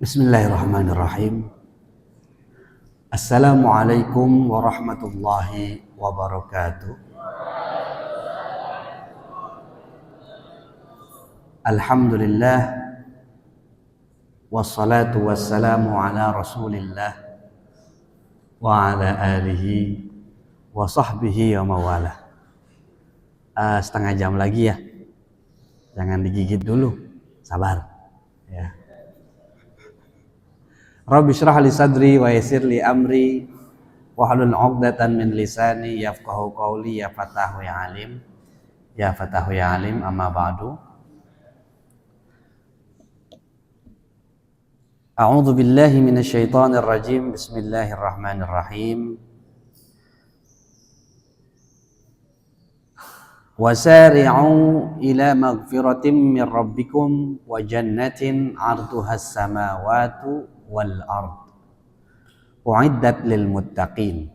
Bismillahirrahmanirrahim. Assalamualaikum warahmatullahi wabarakatuh. Alhamdulillah, wassalatu wassalamu ala rasulillah wa ala alihi wa sahbihi wa mawalah. Setengah jam lagi ya, jangan digigit dulu, sabar ya. Rabbi shrah li sadri wa yassir li amri wahlul 'uqdatan min lisani yafqahu qawli. Ya Fatahu ya Alim, ya Fatahu ya Alim, amma ba'du. A'udzu billahi minasyaitonir rajim. Bismillahirrahmanirrahim. Wasari'u ila maghfiratin min rabbikum wa jannatin 'arduhas samawati wal ard u'iddat lil muttaqin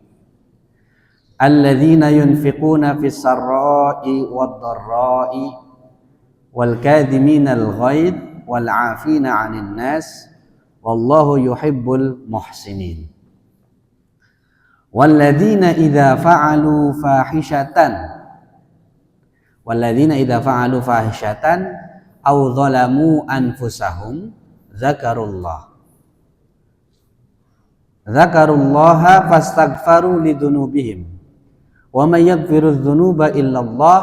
alladzina yunfiquna fis sarra'i wad dharra'i wal kadhiminal ghaidh wal 'afina 'anil nas wallahu yuhibbul muhsinin walladzina idza fa'alu fahishatan aw zalamu anfusahum Zakarullaha fastaghfaru lidunubihim wa may yaghfiru dzunuba illallah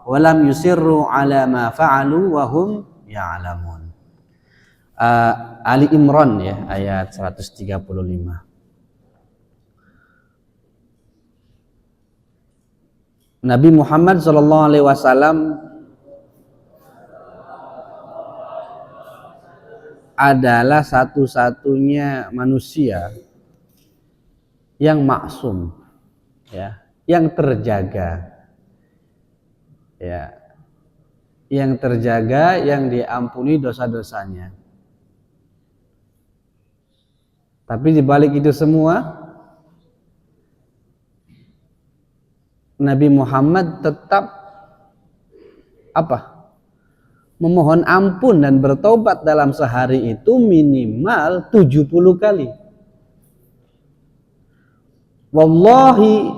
wa lam yusirru ala ma fa'alu wa hum ya'lamun. Ali Imran ya, ayat 135. Nabi Muhammad sallallahu alaihi wasallam adalah satu-satunya manusia yang maksum, ya, yang terjaga, ya, yang terjaga, yang diampuni dosa-dosanya. Tapi di balik itu semua, Nabi Muhammad tetap memohon ampun dan bertobat dalam sehari itu minimal 70 kali. Wallahi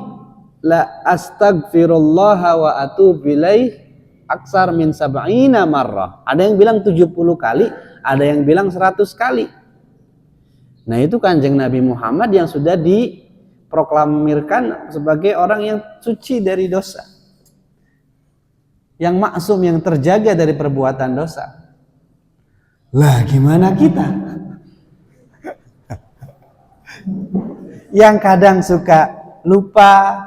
la astaghfirullah wa atubu ilaih aksar min sab'ina marrah. Ada yang bilang 70 kali, ada yang bilang 100 kali. Nah, itu Kanjeng Nabi Muhammad yang sudah diproklamirkan sebagai orang yang suci dari dosa, yang maksum, yang terjaga dari perbuatan dosa. Lah gimana kita? Yang kadang suka lupa,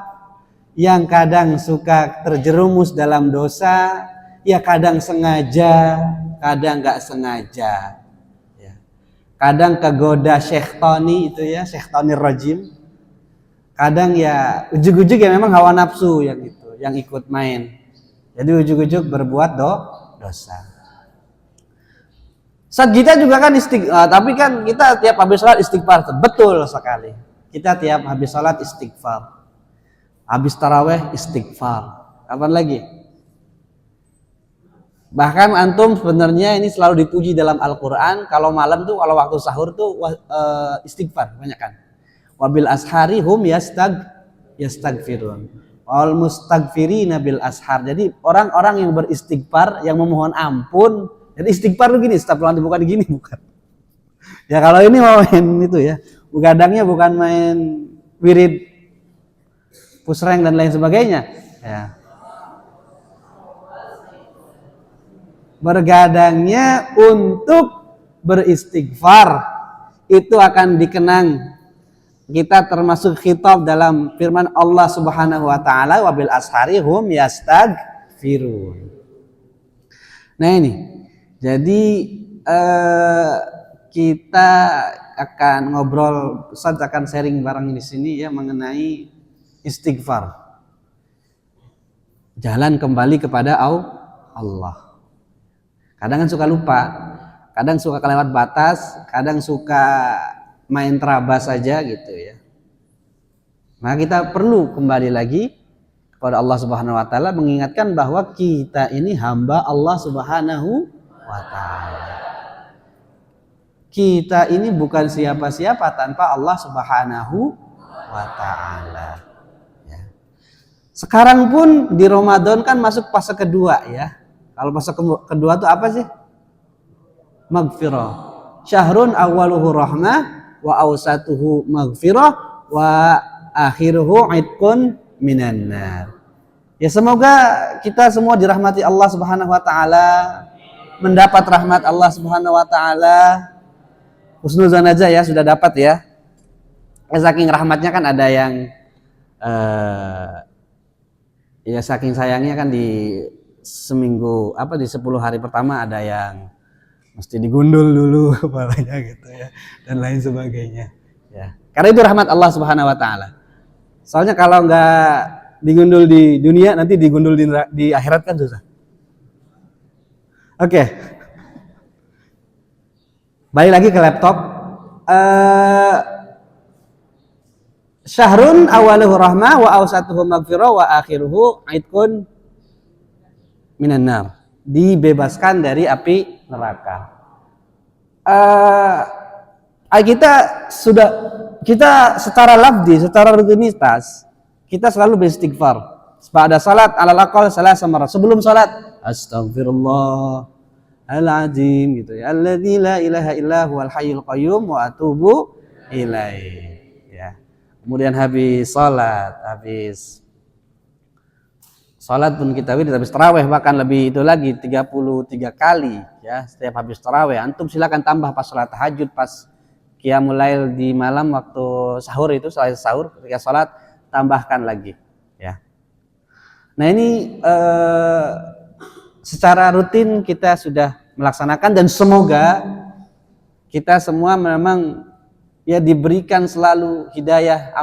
yang kadang suka terjerumus dalam dosa, ya kadang sengaja, kadang nggak sengaja. Ya. Kadang kegoda syekhoni itu ya, syekhonir rajim. Kadang ya ujug-ujug ya memang hawa nafsu yang itu, yang ikut main. Jadi ujug-ujug berbuat dosa. Saat kita juga kan tapi kan kita tiap habis sholat istighfar, betul sekali. Kita tiap habis sholat istighfar, habis taraweh istighfar. Kapan lagi? Bahkan antum sebenarnya ini selalu dipuji dalam Al-Quran. Kalau malam tuh, kalau waktu sahur tuh istighfar banyak kan. Wabil ashari hum yastaghfirun. Wal mustaghfirina bil ashar. Jadi orang-orang yang beristighfar, yang memohon ampun. Jadi istighfar tuh gini, astagfirullah, bukan gini, bukan. Ya kalau ini mau main itu ya, begadangnya bukan main wirid, pusreng dan lain sebagainya. Ya. Bergadangnya untuk beristighfar, itu akan dikenang. Kita termasuk khitab dalam firman Allah Subhanahu wa taala, wabil ashari hum yastaghfirun. Nah ini, jadi kita akan ngobrol, Ustaz akan sharing bareng di sini ya mengenai istighfar. Jalan kembali kepada Allah. Kadang kan suka lupa, kadang suka kelewat batas, kadang suka main terabas saja gitu ya. Nah, kita perlu kembali lagi kepada Allah Subhanahu wa taala, mengingatkan bahwa kita ini hamba Allah Subhanahu wa taala. kita ini bukan siapa-siapa tanpa Allah Subhanahu wa Ta'ala. Ya. Sekarang pun di Ramadan kan masuk fase kedua ya. Kalau fase kedua itu apa sih? Maghfirah. Syahrun awwaluhu rahmah wa awsatuhu maghfirah wa akhiruhu itqun minan nar. Ya semoga kita semua dirahmati Allah Subhanahu wa Ta'ala, mendapat rahmat Allah Subhanahu wa Ta'ala. Husnuzan aja ya, sudah dapat ya. Saking rahmatnya kan ada yang ya saking sayangnya kan di seminggu di 10 hari pertama ada yang mesti digundul dulu kepalanya gitu ya, dan lain sebagainya ya. Karena itu rahmat Allah Subhanahu wa Ta'ala. Soalnya kalau nggak digundul di dunia, nanti digundul di akhirat kan susah. Oke. Balik lagi ke laptop. Syahrun awaluhu rahmah wa awsatuhu maghfirah wa akhiruhu itqun minan nar. Dibebaskan dari api neraka. Kita secara lafzi, secara rutinitas kita selalu beristighfar. Pada salat alal aqal salasa marat. Sebelum salat astagfirullah al-azim gitu ya. Alladzi la ilaha illa huwal hayyul qayyum wa atubu ilaihi. Ya. Kemudian habis salat pun kita wirid, habis tarawih bahkan lebih itu lagi 33 kali ya. Setiap habis tarawih antum silakan tambah pas salat tahajud, pas qiyamul lail di malam waktu sahur itu, setelah sahur ketika salat tambahkan lagi ya. Nah ini secara rutin kita sudah melaksanakan, dan semoga kita semua memang ya diberikan selalu hidayah,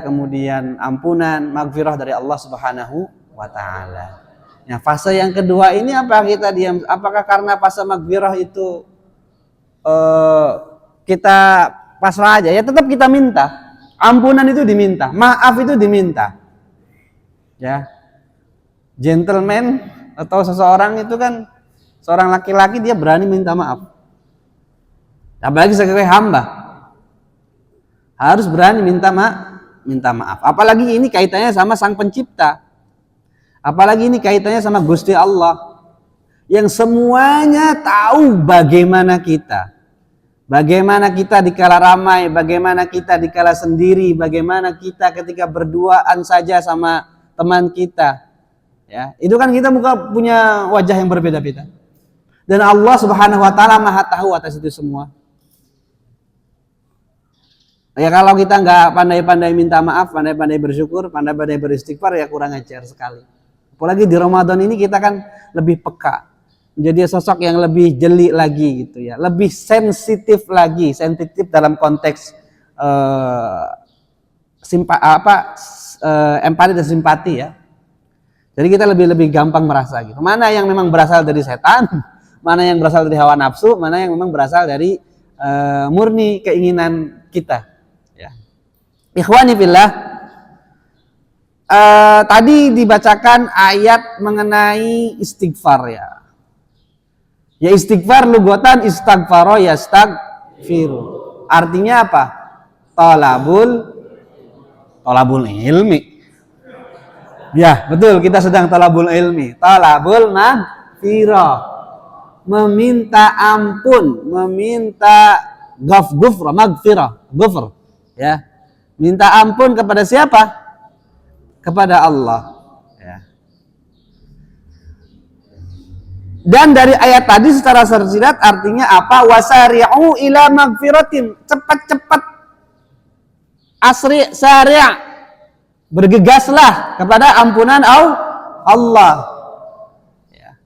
kemudian ampunan, maghfirah dari Allah Subhanahu wa Ta'ala. Nah fase yang kedua ini apa kita diam? Apakah karena fase maghfirah itu kita pasrah aja? Ya tetap kita minta. Ampunan itu diminta, maaf itu diminta. Ya. Gentleman atau seseorang itu kan, seorang laki-laki dia berani minta maaf. Apalagi sebagai hamba harus berani minta maaf. Apalagi ini kaitannya sama Sang Pencipta. Apalagi ini kaitannya sama Gusti Allah yang semuanya tahu bagaimana kita. Bagaimana kita dikala ramai, bagaimana kita dikala sendiri, bagaimana kita ketika berduaan saja sama teman kita. Ya, itu kan kita punya wajah yang berbeda-beda. Dan Allah Subhanahu wa Ta'ala Maha tahu atas itu semua. Ya kalau kita nggak pandai-pandai minta maaf, pandai-pandai bersyukur, pandai-pandai beristighfar, ya kurang ajar sekali. Apalagi di Ramadan ini kita kan lebih peka, menjadi sosok yang lebih jeli lagi gitu ya, lebih sensitif lagi, sensitif dalam konteks empati dan simpati ya. Jadi kita lebih gampang merasa gitu. Mana yang memang berasal dari setan, mana yang berasal dari hawa nafsu, mana yang memang berasal dari murni keinginan kita. Ya. Ikhwani fillah, tadi dibacakan ayat mengenai istighfar ya. Ya istighfar lugotan istaghfaro yastaghfiru. Artinya apa? Talabul ilmi. Ya betul, kita sedang talabul ilmi, talabul maghfirah, meminta ampun, meminta maghfirah, ya, minta ampun kepada siapa? Kepada Allah. Ya. Dan dari ayat tadi secara tersirat artinya apa? Wasari'u ila maghfiratin, cepat-cepat, asri sari', bergegaslah kepada ampunan Allah. Ya.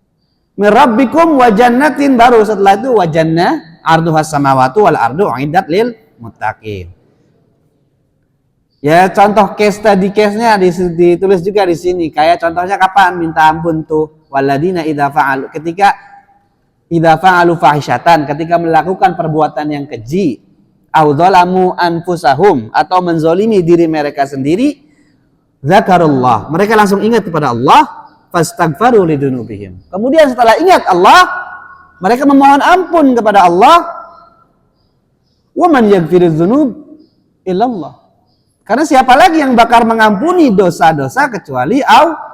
Mirabbikum wa jannatin, baru setelah itu wa jannah arduhas samawati wal ardu uiddat lil muttaqin. Ya contoh case-nya ditulis juga di sini. Kayak contohnya kapan minta ampun tuh? Waladina ketika idza fa'alu fahishatan, ketika melakukan perbuatan yang keji, au dzalamu anfusahum, atau menzolimi diri mereka sendiri, zakarullah, mereka langsung ingat kepada Allah, fastaghfaru lidunubihim. Kemudian setelah ingat Allah, Mereka memohon ampun kepada Allah. Wa man yaghfirudz dzunub illallah. Karena siapa lagi yang bakal mengampuni dosa-dosa kecuali Allah.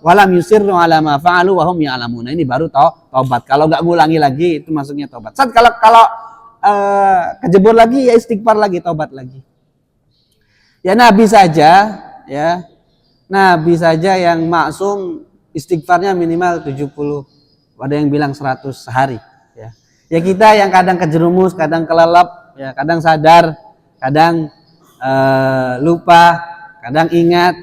Walam yusirru ala ma fa'alu wa hum ya'lamun. Ini baru taubat. Kalau nggak ngulangi lagi itu maksudnya taubat. Saat kalau kejebur lagi ya istighfar lagi, taubat lagi. Ya Nabi saja ya. Nabi saja yang maksum istighfarnya minimal 70. Ada yang bilang 100 sehari ya. Ya kita yang kadang kejerumus, kadang kelelep, ya kadang sadar, kadang lupa, kadang ingat,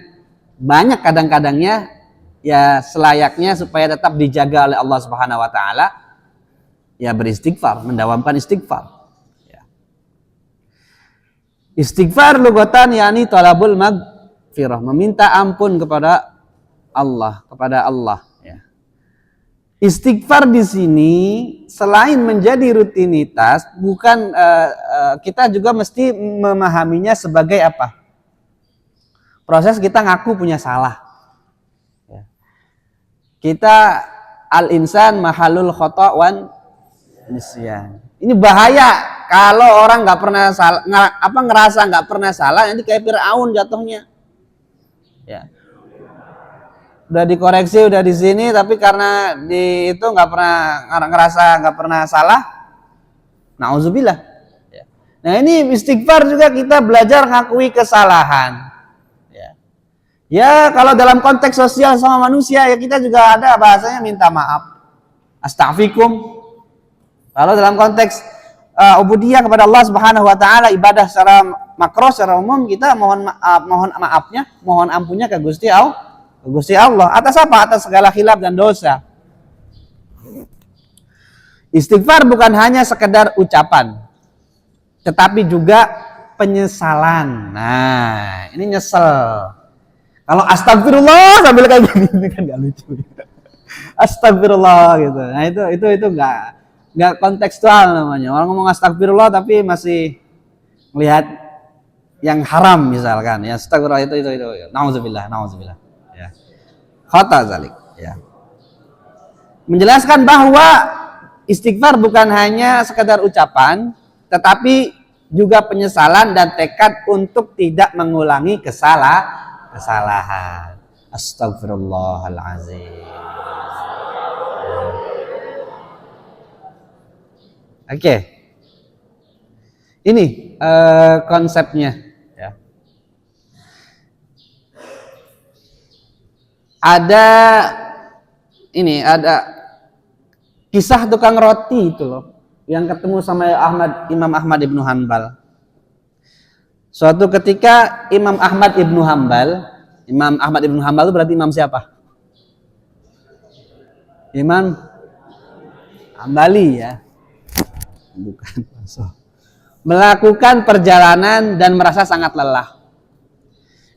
banyak kadang-kadangnya ya selayaknya supaya tetap dijaga oleh Allah Subhanahu wa taala ya beristighfar, mendawamkan istighfar ya. Istighfar lugatan yakni talabul maghfirah, meminta ampun kepada Allah ya. Istighfar di sini selain menjadi rutinitas, bukan kita juga mesti memahaminya sebagai apa? Proses kita ngaku punya salah. Ya. Kita al-insan mahalul khata' wan nisyan. Ini bahaya kalau orang nggak pernah salah, ngerasa nggak pernah salah, nanti kayak Fir'aun jatuhnya. Ya. Udah dikoreksi, udah di sini, tapi karena di itu nggak pernah ngerasa nggak pernah salah, nauzubillah. Ya. Nah ini istighfar juga kita belajar ngakui kesalahan. Ya kalau dalam konteks sosial sama manusia ya kita juga ada bahasanya minta maaf, astaghfikum. Kalau dalam konteks ubudiyah kepada Allah Subhanahu wa taala, ibadah secara makro, secara umum, kita mohon maafnya, mohon ampunnya ke Gusti Allah. Atas apa? Atas segala khilaf dan dosa. Istighfar bukan hanya sekedar ucapan, tetapi juga penyesalan. Nah, ini nyesel. Kalau astagfirullah sambil kayak gini kan nggak lucu. Astagfirullah gitu. Nah itu nggak kontekstual namanya. Orang ngomong astagfirullah tapi masih melihat yang haram misalkan. Ya astagfirullah itu. Nauzubillah. Ya. Khata zalik. Ya. Menjelaskan bahwa istighfar bukan hanya sekedar ucapan, tetapi juga penyesalan dan tekad untuk tidak mengulangi kesalahan. Astagfirullahalazim. Oke. Ini konsepnya ya. Ada kisah tukang roti itu loh yang ketemu sama Imam Ahmad Ibnu Hanbal. Suatu ketika Imam Ahmad Ibnu Hanbal itu berarti imam siapa? Imam Hambali ya. Bukan. Melakukan perjalanan dan merasa sangat lelah.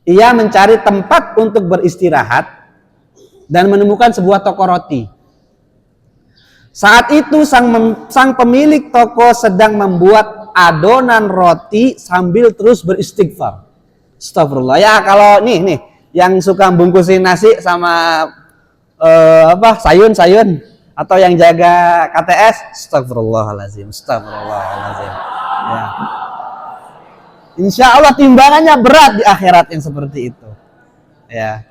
Ia mencari tempat untuk beristirahat dan menemukan sebuah toko roti. Saat itu sang pemilik toko sedang membuat adonan roti sambil terus beristighfar. Astagfirullah. Ya kalau nih yang suka bungkusin nasi sama sayun atau yang jaga KTS, astagfirullahalazim. Ya. Insya Allah timbangannya berat di akhirat yang seperti itu. Ya.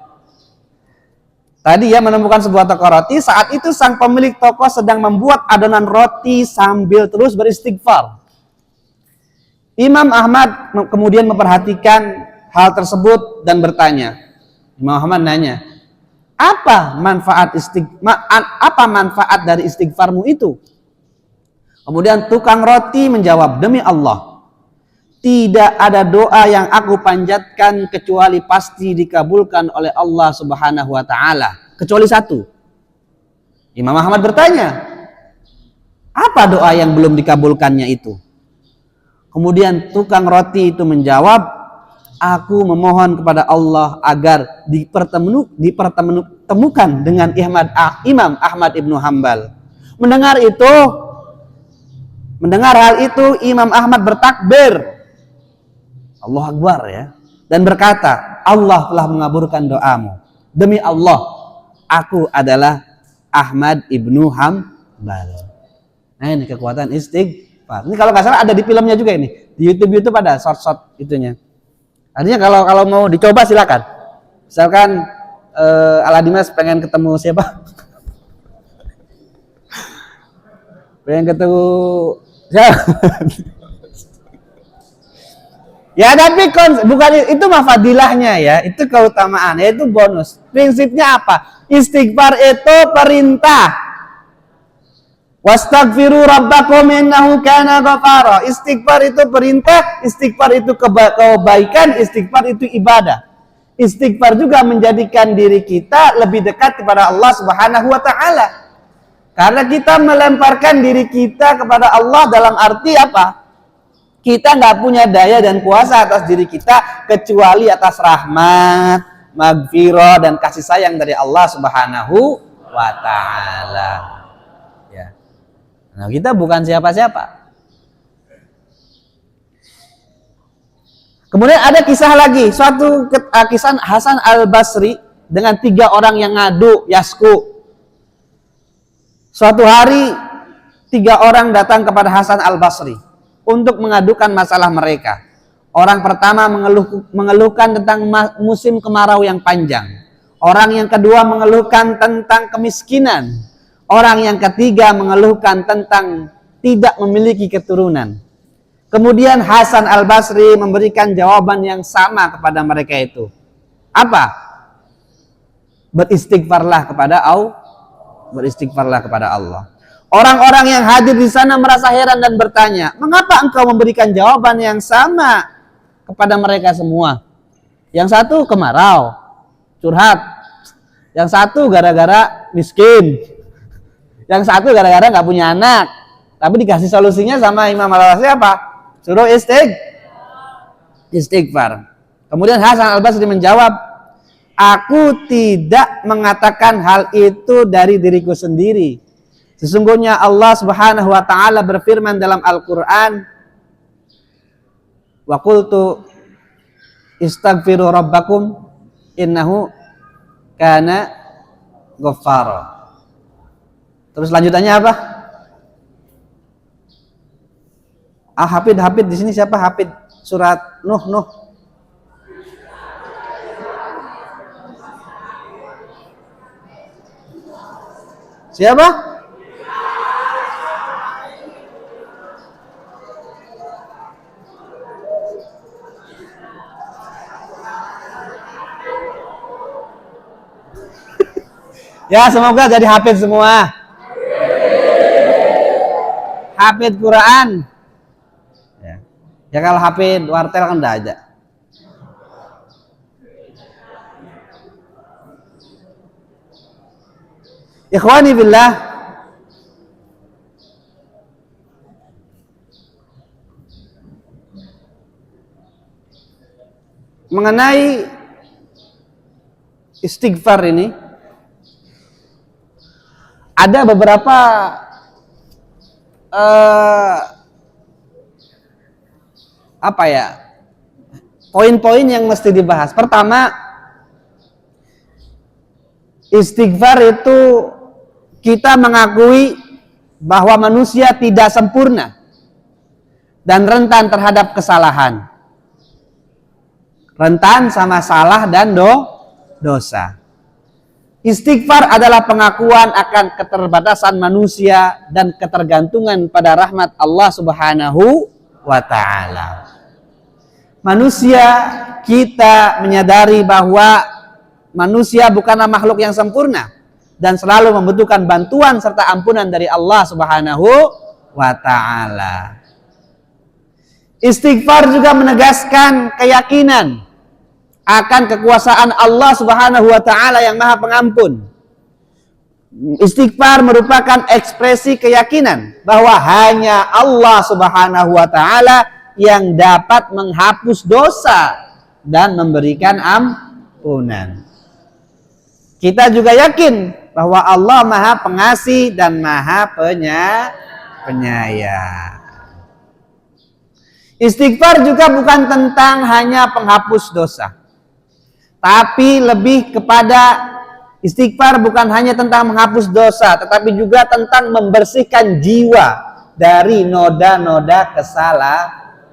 Tadi ya menemukan sebuah toko roti. Saat itu sang pemilik toko sedang membuat adonan roti sambil terus beristighfar. Imam Ahmad kemudian memperhatikan hal tersebut dan bertanya. Imam Ahmad nanya, apa manfaat dari istighfarmu itu? Kemudian tukang roti menjawab, demi Allah, tidak ada doa yang aku panjatkan kecuali pasti dikabulkan oleh Allah Subhanahu wa taala, kecuali satu. Imam Ahmad bertanya, apa doa yang belum dikabulkannya itu? Kemudian tukang roti itu menjawab, aku memohon kepada Allah agar dipertemukan dengan Imam Ahmad Ibnu Hanbal. Mendengar hal itu, Imam Ahmad bertakbir, Allahu Akbar ya, dan berkata, Allah telah mengabulkan doamu. Demi Allah, aku adalah Ahmad Ibnu Hambal. Nah, ini kekuatan istighfar. Ini kalau nggak salah ada di filmnya juga ini. Di YouTube ada short itunya. Artinya kalau mau dicoba silakan. Misalkan Aladimas pengen ketemu siapa? Pengen ketemu siapa? Ya tapi bukan itu mah fadilahnya ya, itu keutamaan, ya itu bonus. Prinsipnya apa? Istighfar itu perintah. Wastaghfiru rabbakum innahu kana ghafara. Istighfar itu perintah, istighfar itu kebaikan, istighfar itu ibadah. Istighfar juga menjadikan diri kita lebih dekat kepada Allah Subhanahu wa taala. Karena kita melemparkan diri kita kepada Allah dalam arti apa? Kita nggak punya daya dan kuasa atas diri kita kecuali atas rahmat, maghfirah dan kasih sayang dari Allah Subhanahu wa taala. Ya. Nah, kita bukan siapa-siapa. Kemudian ada kisah lagi, suatu kisah Hasan Al-Basri dengan 3 orang yang ngadu yasku. Suatu hari 3 orang datang kepada Hasan Al-Basri untuk mengadukan masalah mereka. Orang pertama mengeluhkan tentang musim kemarau yang panjang. Orang yang kedua mengeluhkan tentang kemiskinan. Orang yang ketiga mengeluhkan tentang tidak memiliki keturunan. Kemudian Hasan Al-Basri memberikan jawaban yang sama kepada mereka itu. Apa? Beristighfarlah kepada Allah. Beristighfarlah kepada Allah. Orang-orang yang hadir di sana merasa heran dan bertanya, mengapa engkau memberikan jawaban yang sama kepada mereka semua? Yang satu kemarau, curhat. Yang satu gara-gara miskin. Yang satu gara-gara nggak punya anak. Tapi dikasih solusinya sama Imam Al-Basri apa? Suruh istighfar. Kemudian Hasan Al-Basri menjawab, aku tidak mengatakan hal itu dari diriku sendiri. Sesungguhnya Allah Subhanahu wa taala berfirman dalam Al-Qur'an, wa qultu istaghfiru rabbakum innahu kana ghaffara. Terus lanjutannya apa? Hafid di sini siapa Hafid? Surat Nuh. Siapa? Ya, semoga jadi hafid semua. Hafid Quran. Ya kalau hafid wartel kan udah ada. Ikhwani billah. Mengenai istighfar ini ada beberapa poin-poin yang mesti dibahas. Pertama, istighfar itu kita mengakui bahwa manusia tidak sempurna dan rentan terhadap kesalahan. Rentan sama salah dan dosa. Istighfar adalah pengakuan akan keterbatasan manusia dan ketergantungan pada rahmat Allah Subhanahu wa taala. Manusia, kita menyadari bahwa manusia bukanlah makhluk yang sempurna dan selalu membutuhkan bantuan serta ampunan dari Allah Subhanahu wa taala. Istighfar juga menegaskan keyakinan akan kekuasaan Allah Subhanahu wa taala yang Maha Pengampun. Istighfar merupakan ekspresi keyakinan bahwa hanya Allah Subhanahu wa taala yang dapat menghapus dosa dan memberikan ampunan. Kita juga yakin bahwa Allah Maha Pengasih dan Maha Penyayang. Istighfar juga bukan tentang hanya penghapus dosa, tapi lebih kepada Istighfar bukan hanya tentang menghapus dosa, tetapi juga tentang membersihkan jiwa dari noda-noda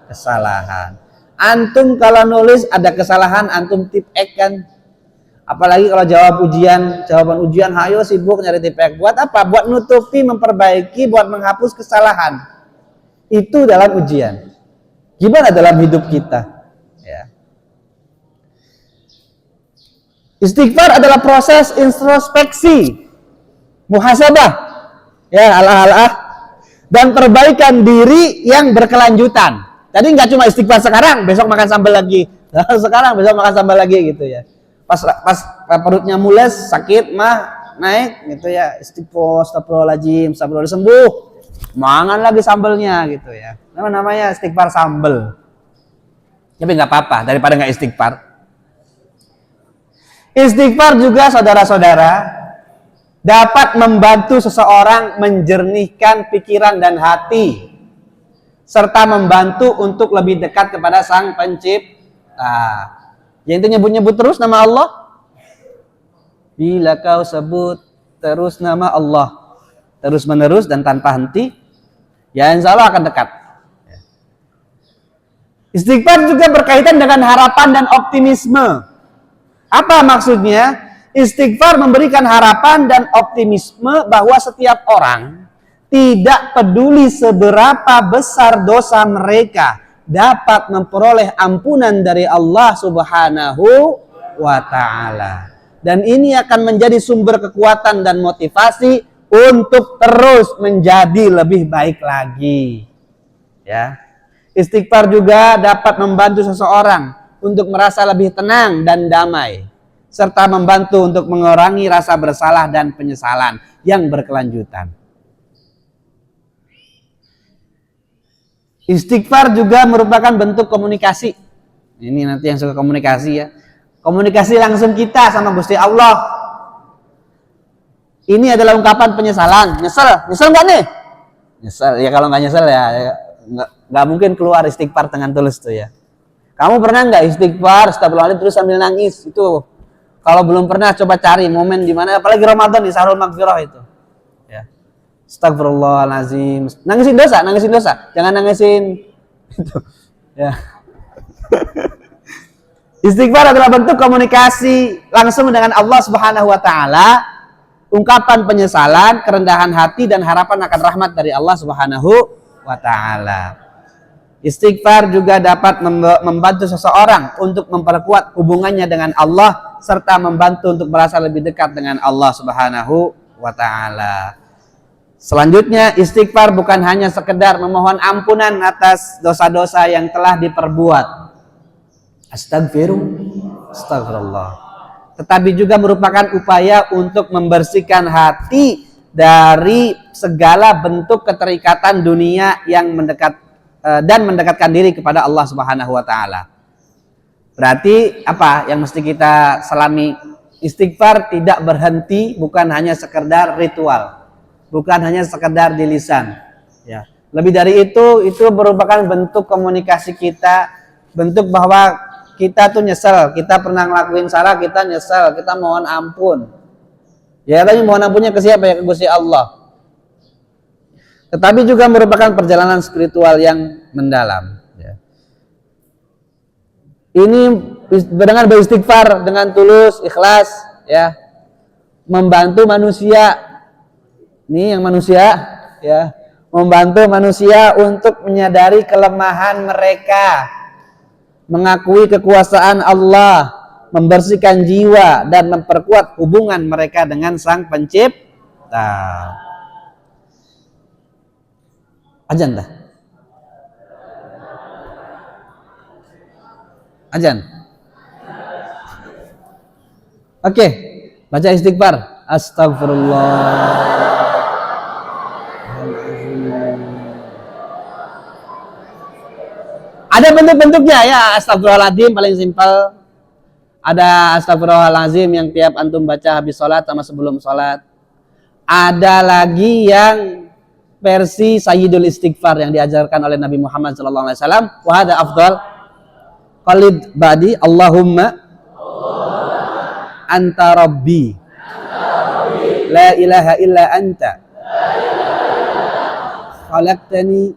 kesalahan. Antum kalau nulis ada kesalahan, antum tipek kan? Apalagi kalau jawaban ujian, hayo sibuk nyari tipek. Buat apa? Buat nutupi, memperbaiki, buat menghapus kesalahan. Itu dalam ujian. Gimana dalam hidup kita? Ya. Istighfar adalah proses introspeksi, muhasabah, ya, dan perbaikan diri yang berkelanjutan. Tadi nggak cuma istighfar sekarang, besok makan sambal lagi. Sekarang besok makan sambal lagi gitu ya. Pas perutnya mules, sakit mah naik gitu ya. Istighfar, astagfirullahaladzim, sembuh. Mangan lagi sambalnya gitu ya. Namanya istighfar sambal. Tapi nggak apa-apa daripada nggak istighfar. Istighfar juga saudara-saudara dapat membantu seseorang menjernihkan pikiran dan hati serta membantu untuk lebih dekat kepada Sang Pencipta. Yang itu nyebut-nyebut terus nama Allah. Bila kau sebut terus nama Allah terus menerus dan tanpa henti, ya insya Allah akan dekat. Istighfar juga berkaitan dengan harapan dan optimisme. Apa maksudnya? Istighfar memberikan harapan dan optimisme bahwa setiap orang, tidak peduli seberapa besar dosa mereka, dapat memperoleh ampunan dari Allah Subhanahu wa Ta'ala. Dan ini akan menjadi sumber kekuatan dan motivasi untuk terus menjadi lebih baik lagi. Ya. Istighfar juga dapat membantu seseorang untuk merasa lebih tenang dan damai, serta membantu untuk mengurangi rasa bersalah dan penyesalan yang berkelanjutan. Istighfar juga merupakan bentuk komunikasi. Ini nanti yang suka komunikasi ya. Komunikasi langsung kita sama Gusti Allah. Ini adalah ungkapan penyesalan. Nyesel nggak nih? Nyesel. Ya kalau nggak nyesel ya nggak mungkin keluar istighfar dengan tulus tuh ya. Kamu pernah nggak istighfar, astagfirullahaladzim terus sambil nangis? Itu kalau belum pernah coba cari momen di mana, apalagi Ramadan di Sahrul Maghfirah itu. Ya. Astagfirullahaladzim. Nangisin dosa. Jangan nangisin itu. Ya. Istighfar adalah bentuk komunikasi langsung dengan Allah Subhanahu wa Ta'ala, ungkapan penyesalan, kerendahan hati dan harapan akan rahmat dari Allah Subhanahu wa Ta'ala. Istighfar juga dapat membantu seseorang untuk memperkuat hubungannya dengan Allah serta membantu untuk merasa lebih dekat dengan Allah Subhanahu wa Ta'ala. Selanjutnya, istighfar bukan hanya sekedar memohon ampunan atas dosa-dosa yang telah diperbuat. Astagfirullah. Tetapi juga merupakan upaya untuk membersihkan hati dari segala bentuk keterikatan dunia yang dan mendekatkan diri kepada Allah Subhanahu wa Ta'ala. Berarti apa yang mesti kita selami? Istighfar tidak berhenti, bukan hanya sekedar ritual, bukan hanya sekedar di lisan. Ya. Lebih dari itu merupakan bentuk komunikasi kita, bentuk bahwa kita tuh nyesel, kita pernah ngelakuin salah, kita nyesel, kita mohon ampun. Ya, tapi mohon ampunnya ke siapa? Ya, ke Gusti Allah. Tetapi juga merupakan perjalanan spiritual yang mendalam. Ya. Ini dengan beristighfar dengan tulus, ikhlas, ya, membantu manusia. Ini yang manusia, ya, membantu manusia untuk menyadari kelemahan mereka, mengakui kekuasaan Allah, membersihkan jiwa dan memperkuat hubungan mereka dengan Sang Pencipta. Ajan dah. Ajan. Oke, baca istighfar. Astagfirullah. Ada bentuk-bentuknya ya, astagfirullahaladzim paling simpel. Ada astagfirullahaladzim yang tiap antum baca habis sholat sama sebelum sholat. Ada lagi yang versi Sayyidul Istighfar yang diajarkan oleh Nabi Muhammad SAW. Wa hadza afdal. Qalid ba'di Allahumma anta rabbi la ilaha illa anta khalaqtani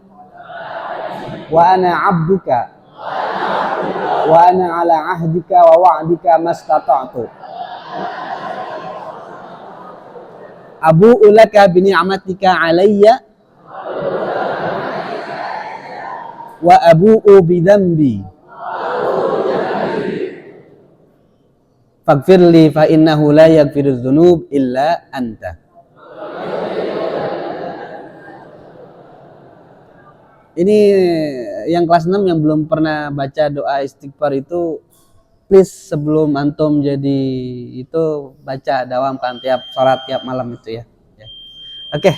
wa ana 'abduka wa ana 'ala 'ahdika wa wa'dika mastata'tu abu'u laka bi ni'matika 'alayya wa abu'u bi dhanbi faghfirli fa innahu la yaghfiru dzunub illa anta. Ini yang kelas 6 yang belum pernah baca doa istighfar itu, please sebelum antum jadi itu baca dawamkan tiap sholat tiap malam itu ya. Oke.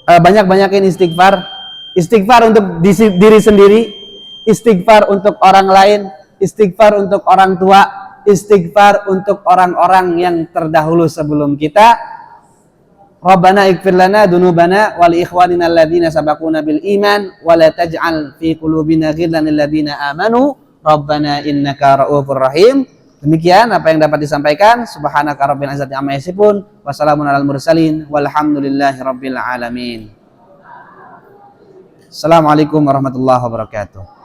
Banyak-banyakin istighfar. Istighfar untuk diri sendiri, istighfar untuk orang lain, istighfar untuk orang tua, istighfar untuk orang-orang yang terdahulu sebelum kita. Rabbana ighfir lana dzunubana wa li ikhwanina alladziina sabaquna bil iman wa la taj'al fi qulubina ghillan lil ladziina amanu Rabbana innaka ra'ufur rahim. Demikian apa yang dapat disampaikan. Subhanaka rabbil izzati amma yasifun wa salamun alal mursalin walhamdulillahi rabbil alamin. Assalamualaikum warahmatullahi wabarakatuh.